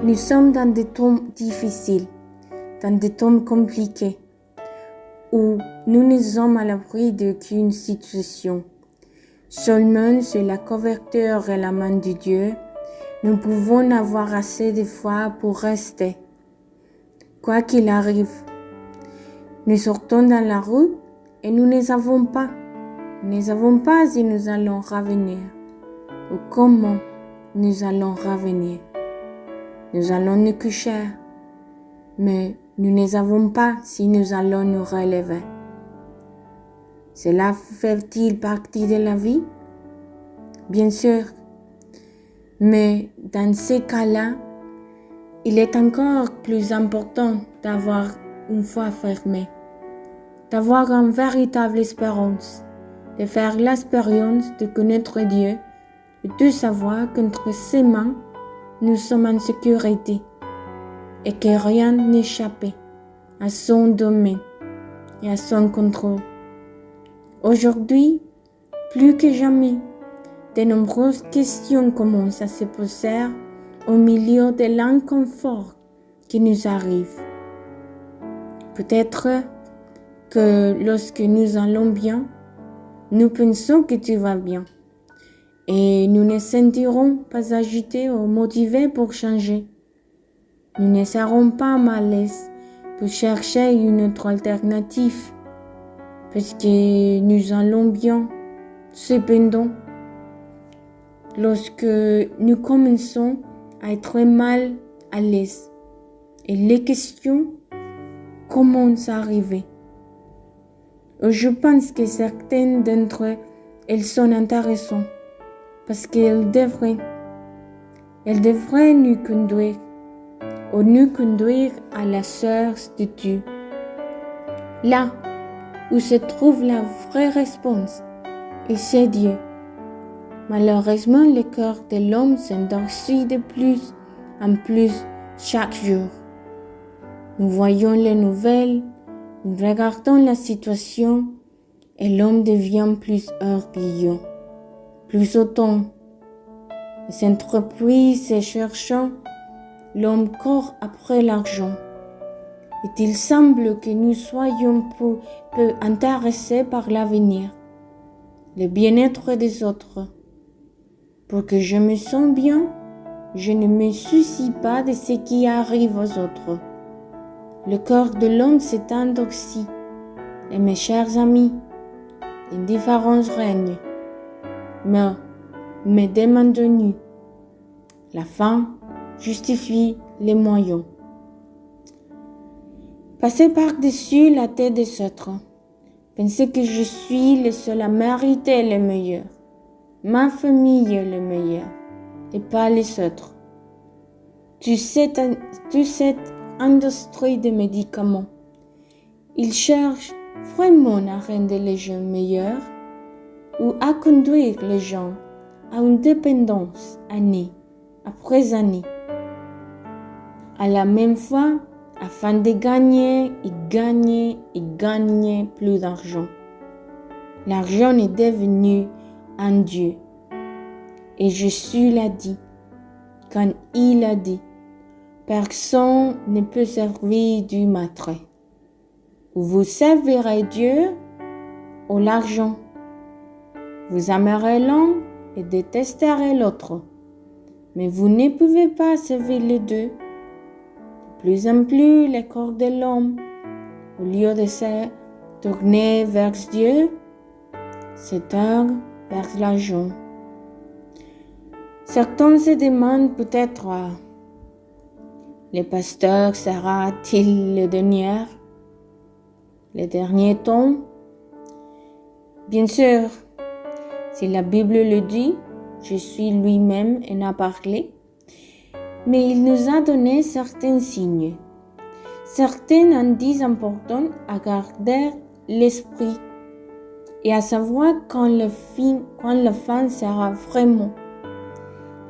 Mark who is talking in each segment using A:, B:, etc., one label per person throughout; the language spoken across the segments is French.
A: nous sommes dans des temps difficiles, dans des temps compliqués, où nous ne sommes à l'abri d'aucune situation. Seulement sur la couverture et la main de Dieu, nous pouvons avoir assez de foi pour rester. Quoi qu'il arrive, nous sortons dans la rue et nous ne savons pas. Nous ne savons pas si nous allons revenir ou comment nous allons revenir. Nous allons nous coucher, mais nous ne savons pas si nous allons nous relever. Cela fait-il partie de la vie? Bien sûr. Mais dans ces cas-là, il est encore plus important d'avoir une foi fermée, d'avoir une véritable espérance, de faire l'expérience de connaître Dieu et de savoir qu'entre ses mains, nous sommes en sécurité et que rien n'échappe à son domaine et à son contrôle. Aujourd'hui, plus que jamais, de nombreuses questions commencent à se poser au milieu de l'inconfort qui nous arrive. Peut-être que lorsque nous allons bien, nous pensons que tout va bien et nous ne sentirons pas agités ou motivés pour changer. Nous ne serons pas mal à l'aise pour chercher une autre alternative parce que nous allons bien. Cependant, lorsque nous commençons à être mal à l'aise et les questions commencent à arriver. Je pense que certaines d'entre elles sont intéressantes parce qu'elles devraient nous conduire ou nous conduire à la source de Dieu. Là où se trouve la vraie réponse, et c'est Dieu. Malheureusement, le cœur de l'homme s'endurcit de plus en plus chaque jour. Nous voyons les nouvelles, nous regardons la situation et l'homme devient plus orgueilleux, plus hautain. Les entreprises cherchant, l'homme court après l'argent. Et il semble que nous soyons peu intéressés par l'avenir, le bien-être des autres. Pour que je me sente bien, je ne me soucie pas de ce qui arrive aux autres. Le cœur de l'homme s'est endurci. Et mes chers amis, l'indifférence règne. Mais demandons-nous. La fin justifie les moyens. Passer par-dessus la tête des autres. Penser que je suis le seul à mériter le meilleur. Ma famille est le meilleur et pas les autres. Toute cette industrie de médicaments, ils cherchent vraiment à rendre les gens meilleurs ou à conduire les gens à une dépendance année après année. À la même fois, afin de gagner plus d'argent. L'argent est devenu un Dieu. Et Jésus l'a dit, quand il a dit, personne ne peut servir du maître. Ou vous servirez Dieu ou l'argent. Vous aimerez l'un et détesterez l'autre. Mais vous ne pouvez pas servir les deux. De plus en plus, le corps de l'homme, au lieu de se tourner vers Dieu, se tourne vers l'argent. Certains se demandent peut-être, le pasteur sera-t-il le dernier temps? Bien sûr, si la Bible le dit, Jésus lui-même en a parlé, mais il nous a donné certains signes. Certains indices importants à garder l'esprit et à savoir quand la fin sera vraiment.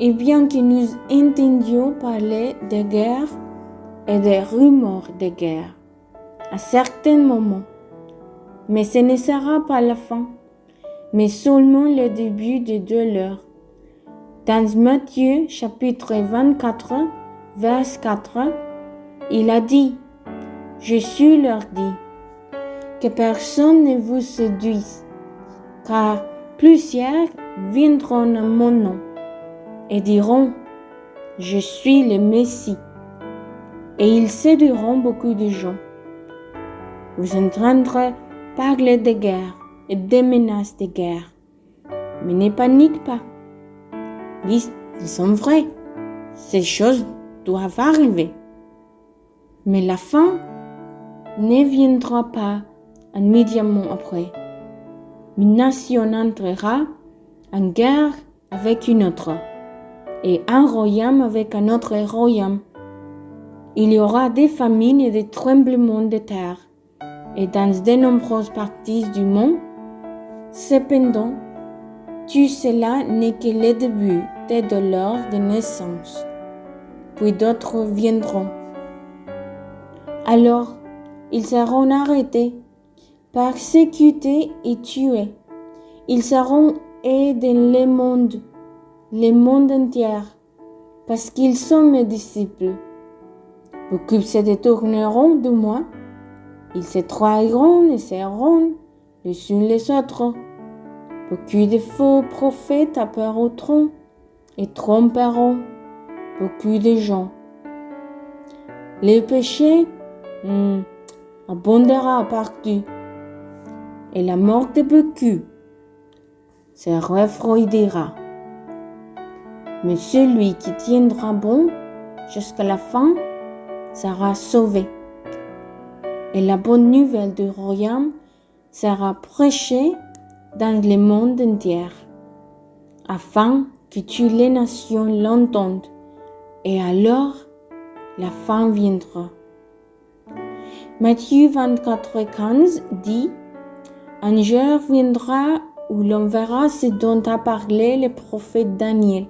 A: Et bien que nous entendions parler de guerre et des rumeurs de guerre à certains moments, mais ce ne sera pas la fin, mais seulement le début de l'heure. Dans Matthieu chapitre 24, vers 4, il a dit, Jésus leur dit, que personne ne vous séduise, car plusieurs viendront en mon nom et diront, je suis le Messie, et ils séduiront beaucoup de gens. Vous entendrez parler de guerre et des menaces de guerre, mais ne paniquez pas. Oui, ils sont vrais, ces choses doivent arriver. Mais la fin ne viendra pas immédiatement après. Une nation entrera en guerre avec une autre, et un royaume avec un autre royaume. Il y aura des famines et des tremblements de terre, et dans de nombreuses parties du monde. Cependant, tout cela n'est que le début des douleurs de naissance, puis d'autres viendront. Alors, ils seront arrêtés, persécutés et tués. Ils seront aidés dans le monde entier, parce qu'ils sont mes disciples. Beaucoup se détourneront de moi. Ils se trahiront et seront les uns les autres. Beaucoup de faux prophètes apparaîtront et tromperont beaucoup de gens. Le péché abondera partout, et la mort de beaucoup se refroidira. Mais celui qui tiendra bon jusqu'à la fin sera sauvé. Et la bonne nouvelle du royaume sera prêchée dans le monde entier, afin que toutes les nations l'entendent, et alors la fin viendra. Matthieu 24:15 dit, un jour viendra où l'on verra ce dont a parlé le prophète Daniel,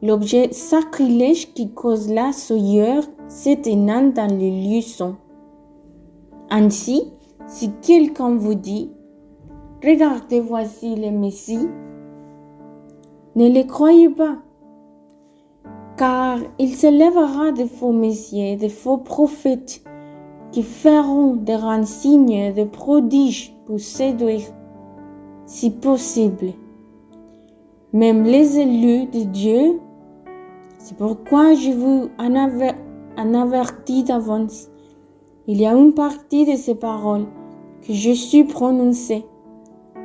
A: l'objet sacrilège qui cause la souillure s'éteignant dans les lieux saints. Ainsi, si quelqu'un vous dit, regardez, voici le Messie, ne le croyez pas, car il se lèvera de faux messieurs, de faux prophètes, qui feront de grands signes et de prodiges pour séduire, si possible, même les élus de Dieu. C'est pourquoi je vous en avertis d'avance. Il y a une partie de ces paroles que je suis prononcée,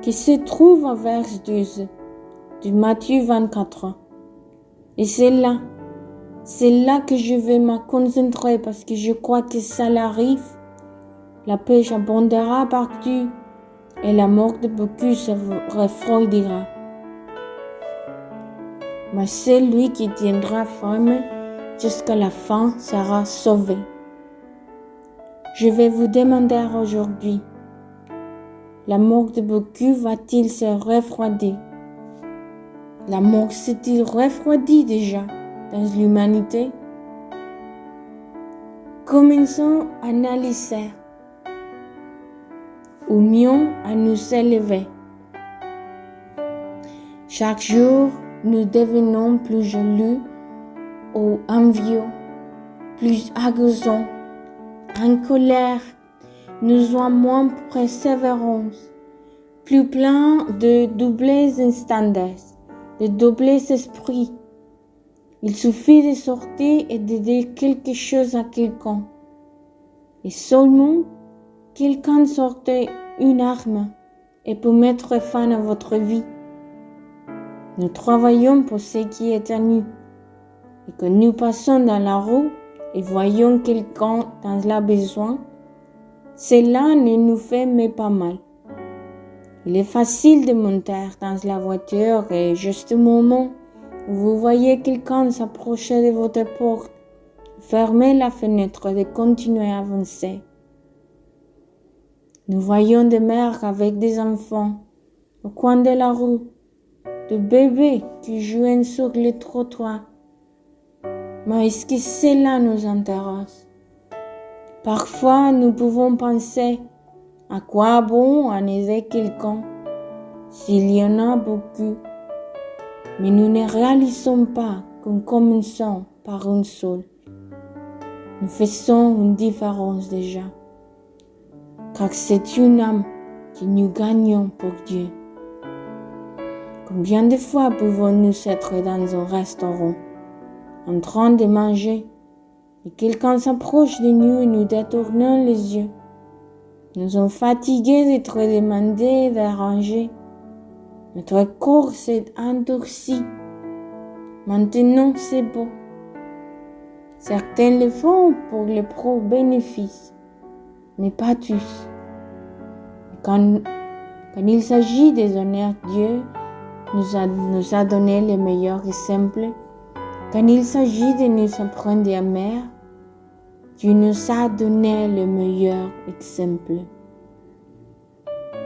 A: qui se trouve à vers 12 de Matthieu 24. Et c'est là que je vais me concentrer parce que je crois que ça l'arrive. La pêche abondera partout et la mort de beaucoup se refroidira. Mais celui qui tiendra ferme jusqu'à la fin sera sauvé. Je vais vous demander aujourd'hui, la mort de beaucoup va-t-il se refroidir? La mort s'est-il refroidie déjà dans l'humanité? Commençons à analyser, ou mieux à nous élever. Chaque jour, nous devenons plus jaloux ou envieux, plus agaçants, en colère, nous sommes moins persévérants, plus pleins de doubles standards, de doubles esprits. Il suffit de sortir et de dire quelque chose à quelqu'un. Et seulement, quelqu'un sortait une arme et pour mettre fin à votre vie. Nous travaillons pour ce qui est à nous. Et quand nous passons dans la rue et voyons quelqu'un dans le besoin, cela ne nous fait mais pas mal. Il est facile de monter dans la voiture et juste au moment où vous voyez quelqu'un s'approcher de votre porte, fermez la fenêtre et continuez à avancer. Nous voyons des mères avec des enfants au coin de la rue, des bébés qui jouent sur le trottoir. Mais est-ce que cela nous intéresse? Parfois, nous pouvons penser à quoi bon en aider quelqu'un s'il y en a beaucoup, mais nous ne réalisons pas qu'en commençant par une seule, nous faisons une différence déjà. Car c'est une âme que nous gagnons pour Dieu. Combien de fois pouvons-nous être dans un restaurant, en train de manger, et quelqu'un s'approche de nous et nous détournons les yeux. Nous sommes fatigués d'être demandés, d'arranger. Notre corps s'est endurci. Maintenant, c'est beau. Certains le font pour le propre bénéfice, mais pas tous. Quand il s'agit de honorer Dieu, nous a donné le meilleur exemple. Quand il s'agit de nous apprendre à aimer, Dieu nous a donné le meilleur exemple.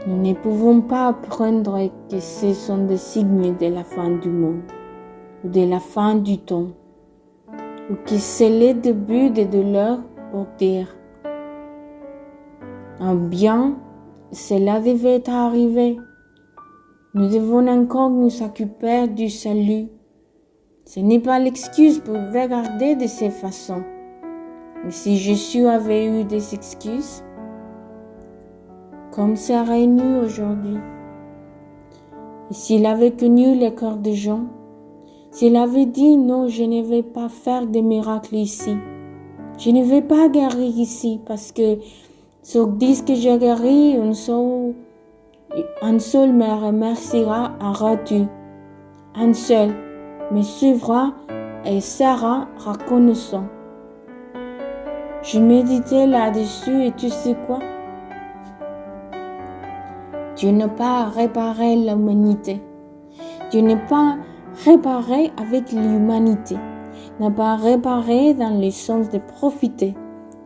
A: Nous ne pouvons pas apprendre que ce sont des signes de la fin du monde ou de la fin du temps, ou que c'est le début des douleurs pour dire un bien, cela devait arriver. Nous devons encore nous occuper du salut. Ce n'est pas l'excuse pour regarder de cette façon. Mais si Jésus avait eu des excuses, comme serait-nous aujourd'hui? Et s'il avait connu le cœur des gens, s'il avait dit non, je ne vais pas faire de miracles ici, je ne vais pas guérir ici parce que sur 10 que j'ai guéri, un seul me remerciera en retour. Un seul me suivra et sera reconnaissant. Je méditais là-dessus et tu sais quoi? Dieu n'a pas réparé l'humanité. Dieu n'a pas réparé avec l'humanité. N'a pas réparé dans le sens de profiter.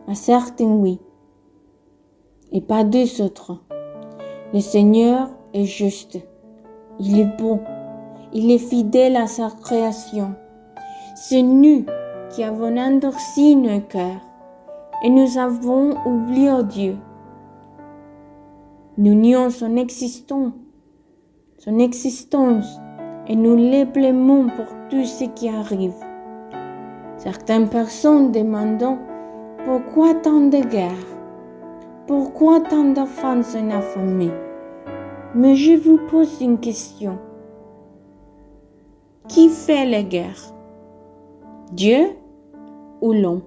A: À certains, oui. Et pas deux autres. Le Seigneur est juste. Il est bon. Il est fidèle à sa création. C'est nous qui avons endurci nos cœurs. Et nous avons oublié Dieu. Nous nions son existence et nous les blâmons pour tout ce qui arrive. Certaines personnes demandent pourquoi tant de guerres, pourquoi tant d'enfants sont affamés. Mais je vous pose une question. Qui fait les guerres? Dieu ou l'homme?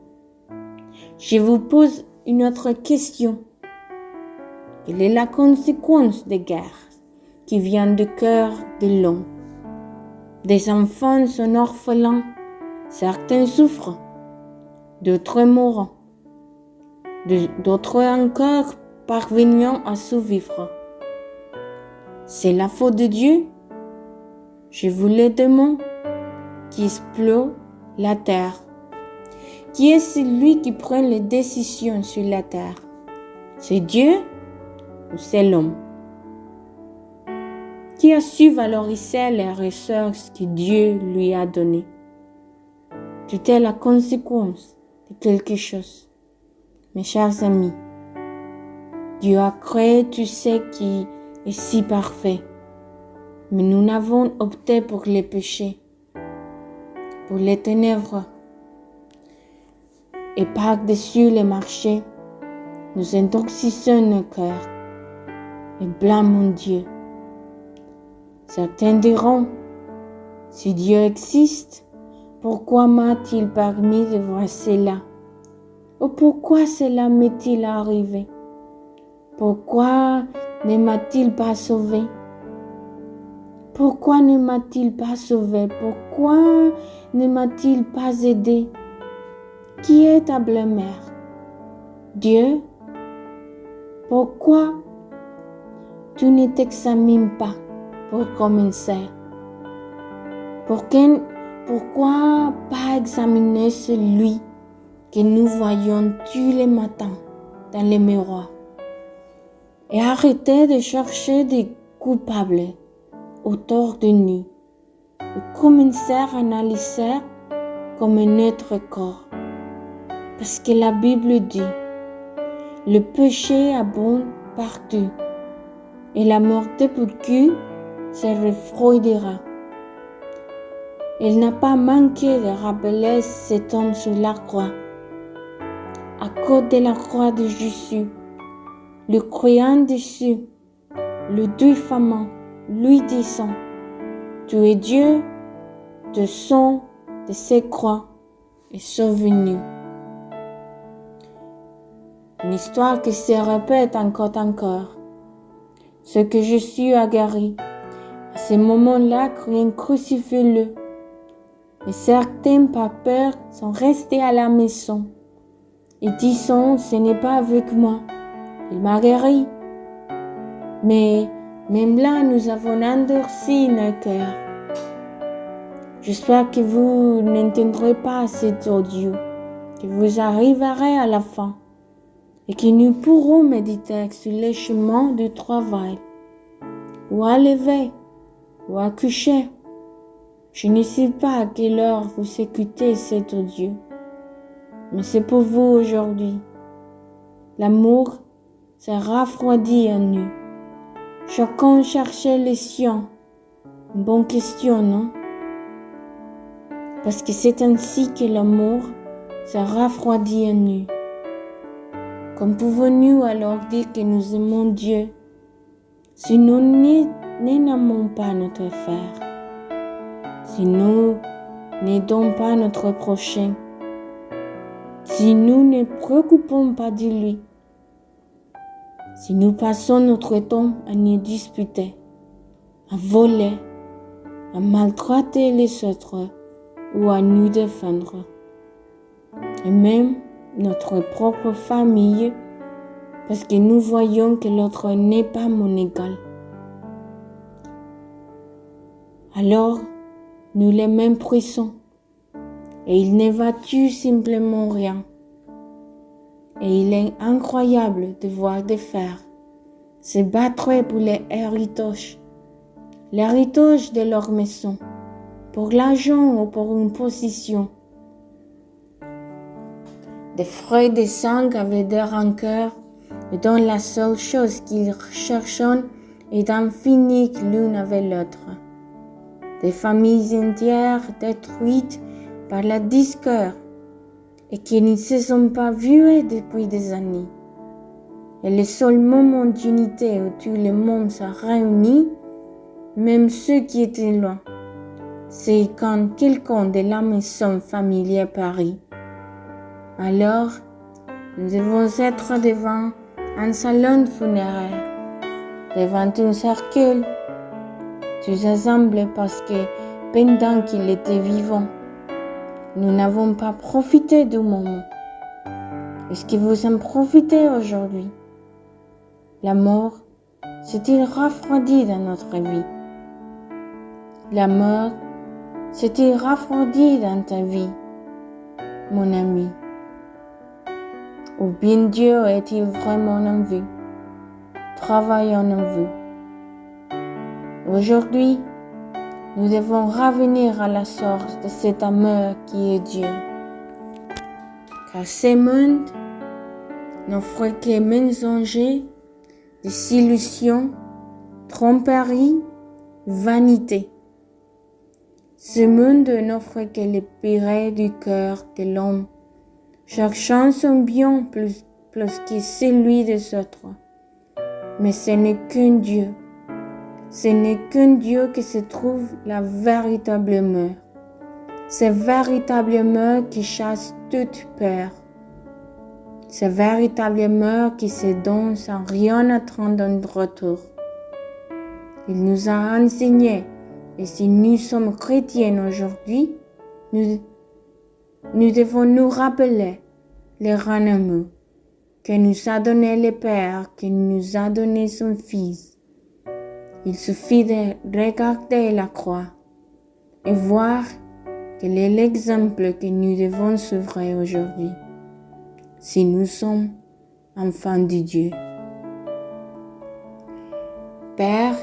A: Je vous pose une autre question. Quelle est la conséquence des guerres qui vient du cœur de l'homme? Des enfants sont orphelins, certains souffrent, d'autres mourent, d'autres encore parvenant à survivre. C'est la faute de Dieu? Je vous le demande, qui explose la terre. Qui est celui qui prend les décisions sur la terre? C'est Dieu ou c'est l'homme? Qui a su valoriser les ressources que Dieu lui a données? Tout est la conséquence de quelque chose. Mes chers amis, Dieu a créé tout ce qui est si parfait, mais nous n'avons opté pour les péchés, pour les ténèbres, et par-dessus les marchés, nous intoxiquons nos cœurs et blâmons Dieu. Certains diront, si Dieu existe, pourquoi m'a-t-il permis de voir cela? Ou pourquoi cela m'est-il arrivé? Pourquoi ne m'a-t-il pas sauvé? Pourquoi ne m'a-t-il pas sauvé? Pourquoi ne m'a-t-il pas aidé? Qui est ta blâmère? Dieu? Pourquoi tu ne t'examines pas pour commencer? Pourquoi pas examiner celui que nous voyons tous les matins dans le miroir et arrêter de chercher des coupables autour de nous et commencer à analyser comme notre corps? Parce que la Bible dit, le péché abonde partout et la mort de beaucoup se refroidira. Il n'a pas manqué de rappeler cet homme sur la croix. à côté de la croix de Jésus, le croyant dessus, le diffamant, lui disant, tu es Dieu, de son, de ses croix, est survenu. Une histoire qui se répète encore. Ce que je suis aguerri, à ce moment-là, croyant crucifié-le. Et certains, par peur, sont restés à la maison. Et disant, ce n'est pas avec moi, il m'a guéri. Mais même là, nous avons endurci nos cœurs. J'espère que vous n'entendrez pas cet audio, que vous arriverez à la fin et que nous pourrons méditer sur les chemins du travail, ou à lever, ou à coucher. Je ne sais pas à quelle heure vous écoutez cet audio, mais c'est pour vous aujourd'hui. L'amour se refroidit en nous. Chacun cherchait les siens. Une bonne question, non? Parce que c'est ainsi que l'amour se refroidit en nous. Comme pouvons-nous alors dire que nous aimons Dieu si nous n'aimons pas notre frère, si nous n'aidons pas notre prochain, si nous ne préoccupons pas de lui, si nous passons notre temps à nous disputer, à voler, à maltraiter les autres ou à nous défendre, et même notre propre famille, parce que nous voyons que l'autre n'est pas mon égal. Alors, nous les méprisons, et il ne va tout simplement rien. Et il est incroyable de voir des frères se battre pour l'héritage de leur maison, pour l'argent ou pour une position. Des frères de sang avec des rancœurs, et dont la seule chose qu'ils cherchent est d'en finir l'une avec l'autre. Des familles entières détruites par la discorde et qui ne se sont pas vues depuis des années. Et le seul moment d'unité où tout le monde se réunit, même ceux qui étaient loin, c'est quand quelqu'un de la maison familière parie. Alors, nous devons être devant un salon funéraire, devant un cercueil, tous ensemble parce que pendant qu'il était vivant, nous n'avons pas profité du moment. Est-ce que vous en profitez aujourd'hui? La mort s'est-il refroidi dans notre vie? La mort s'est-il refroidi dans ta vie, mon ami? Ou bien Dieu est-il vraiment en vous, travaillant en vous? Aujourd'hui, nous devons revenir à la source de cet amour qui est Dieu. Car ce monde n'offre que mensonges, désillusions, tromperies, vanité. Ce monde n'offre que le pire du cœur de l'homme, cherchant son bien plus que celui des autres. Mais ce n'est qu'un Dieu. Ce n'est qu'un Dieu qui se trouve la véritable mort. C'est véritablement qui chasse toute peur. C'est véritablement qui se donne sans rien attendre en retour. Il nous a enseigné, et si nous sommes chrétiens aujourd'hui, nous devons nous rappeler le grand amour que nous a donné le Père, que nous a donné son Fils. Il suffit de regarder la croix et voir quel est l'exemple que nous devons suivre aujourd'hui, si nous sommes enfants de Dieu. Père,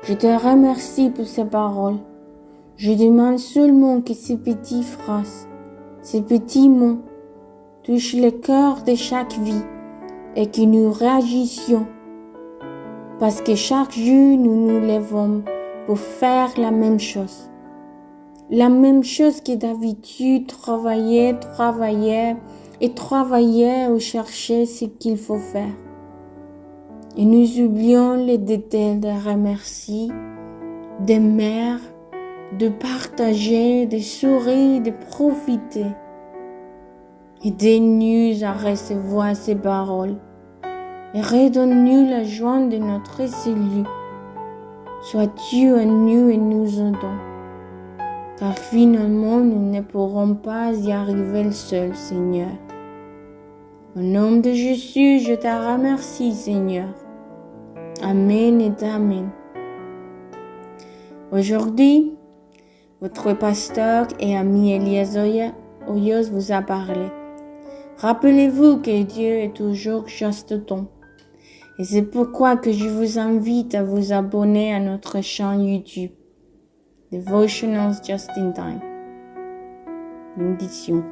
A: je te remercie pour ces paroles. Je demande seulement que ces petites phrases, ces petits mots touchent le cœur de chaque vie et que nous réagissions. Parce que chaque jour, nous nous levons pour faire la même chose. La même chose que d'habitude, travailler et travailler ou chercher ce qu'il faut faire. Et nous oublions les détails de remercier, de mère, de partager, de sourire, de profiter. Aidez-nous à recevoir ces paroles et redonne-nous la joie de notre salut. Sois-tu en nous et nous aidons, car finalement nous ne pourrons pas y arriver seuls, Seigneur. Au nom de Jésus, je te remercie, Seigneur. Amen et Amen. Aujourd'hui, votre pasteur et ami Eliezer Hoyos vous a parlé. Rappelez-vous que Dieu est toujours juste temps. Et c'est pourquoi que je vous invite à vous abonner à notre chaîne YouTube, Devotionals Just in Time. Bénédiction.